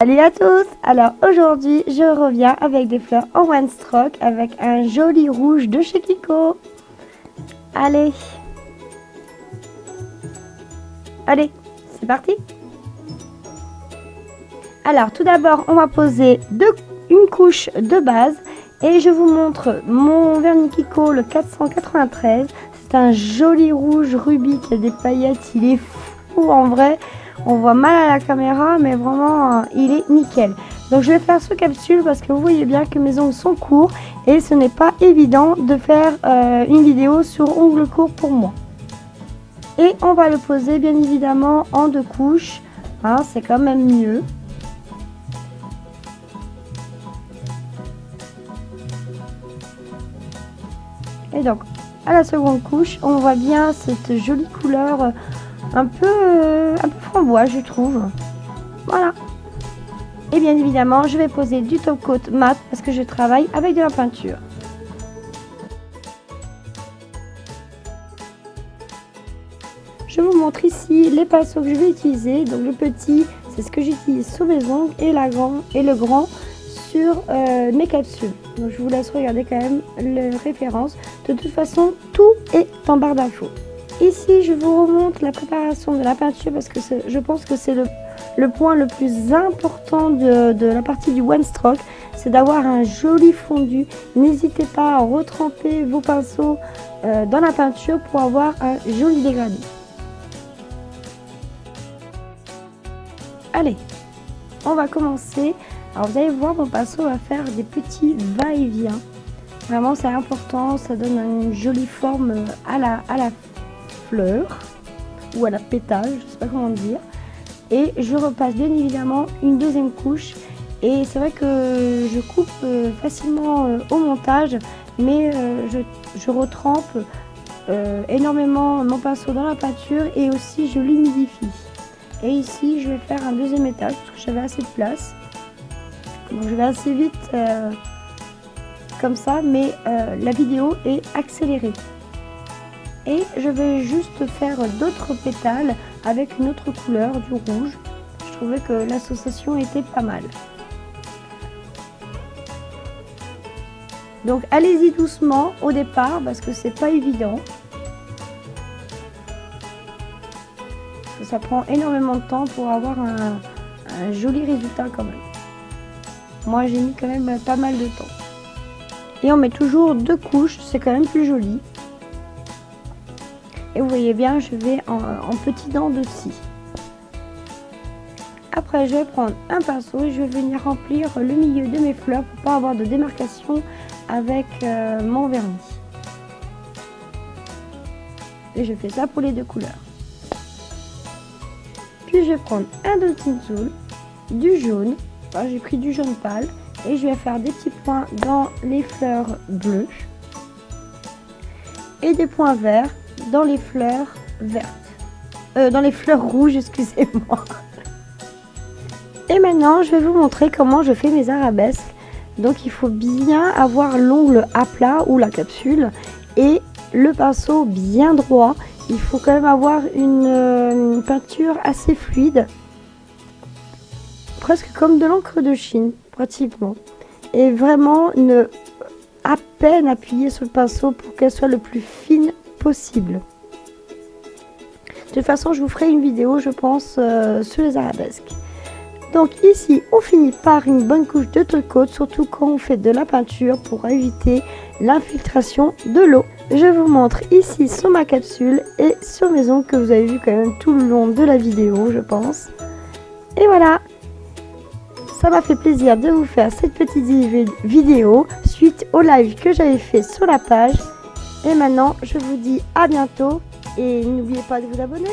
Salut à tous! Alors aujourd'hui je reviens avec des fleurs en one stroke avec un joli rouge de chez Kiko. Allez, c'est parti! Alors tout d'abord on va poser une couche de base et je vous montre mon vernis Kiko, le 493. C'est un joli rouge rubis qui a des paillettes, il est fou en vrai. On voit mal à la caméra, mais vraiment, il est nickel. Donc, je vais faire ce capsule parce que vous voyez bien que mes ongles sont courts et ce n'est pas évident de faire une vidéo sur ongles courts pour moi. Et on va le poser bien évidemment en 2 couches. Hein, c'est quand même mieux. Et donc, à la seconde couche, on voit bien cette jolie couleur un peu framboise, je trouve. Voilà. Et bien évidemment, je vais poser du top coat mat parce que je travaille avec de la peinture. Je vous montre ici les pinceaux que je vais utiliser. Donc le petit, c'est ce que j'utilise sur mes ongles et le grand sur mes capsules. Donc je vous laisse regarder quand même les références. De toute façon, tout est en barre d'infos. Ici, je vous remontre la préparation de la peinture parce que je pense que c'est le point le plus important de la partie du one stroke. C'est d'avoir un joli fondu. N'hésitez pas à retremper vos pinceaux dans la peinture pour avoir un joli dégradé. Allez, on va commencer. Alors vous allez voir, mon pinceau va faire des petits va-et-vient. Vraiment, c'est important. Ça donne une jolie forme à la fleur ou à la pétale, je sais pas comment dire, et je repasse bien évidemment une deuxième couche. Et c'est vrai que je coupe facilement au montage, mais je retrempe énormément mon pinceau dans la peinture et aussi je l'humidifie. Et ici je vais faire un deuxième étage parce que j'avais assez de place, donc je vais assez vite comme ça, mais la vidéo est accélérée. Et je vais juste faire d'autres pétales avec une autre couleur, du rouge. Je trouvais que l'association était pas mal. Donc allez-y doucement au départ parce que c'est pas évident. Parce que ça prend énormément de temps pour avoir un joli résultat quand même. Moi j'ai mis quand même pas mal de temps. Et on met toujours 2 couches, c'est quand même plus joli. Et vous voyez bien, je vais en petits dents de scie. Après, je vais prendre un pinceau et je vais venir remplir le milieu de mes fleurs pour pas avoir de démarcation avec mon vernis. Et je fais ça pour les 2 couleurs. Puis je vais prendre un de tinsel, du jaune. Enfin, j'ai pris du jaune pâle et je vais faire des petits points dans les fleurs bleues et des points verts dans les fleurs vertes, dans les fleurs rouges, excusez-moi. Et maintenant, je vais vous montrer comment je fais mes arabesques. Donc, il faut bien avoir l'ongle à plat ou la capsule et le pinceau bien droit. Il faut quand même avoir une peinture assez fluide, presque comme de l'encre de Chine, pratiquement. Et vraiment, à peine appuyer sur le pinceau pour qu'elle soit le plus fine possible. De toute façon, je vous ferai une vidéo, je pense, sur les arabesques. Donc ici, on finit par une bonne couche de top coat, surtout quand on fait de la peinture pour éviter l'infiltration de l'eau. Je vous montre ici sur ma capsule et sur mes ongles que vous avez vu quand même tout le long de la vidéo, je pense. Et voilà, ça m'a fait plaisir de vous faire cette petite vidéo suite au live que j'avais fait sur la page. Et maintenant, je vous dis à bientôt et n'oubliez pas de vous abonner.